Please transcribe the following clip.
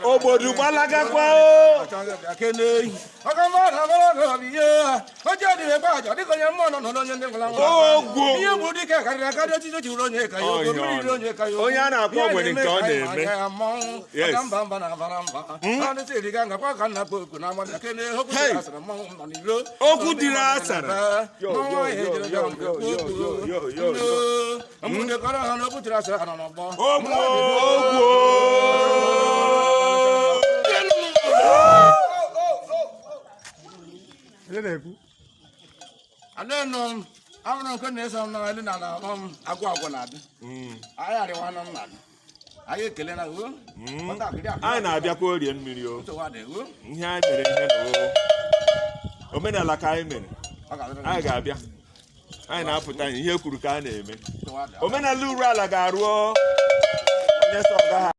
Obodu balaga kwa o. Onye a na-akpọ ogbenye nke ọ na-eme. Yes. Okwu dịrị asara. Anyị na-abịakwa orie mmiri o. Ihe anyị mere ihe na omenala ka anyị mere. Anyị ga-abịa. Anyị na-apụta ihe kwuru ka a na-eme. Omenala uru ala ga-arụ onye sọ gaghị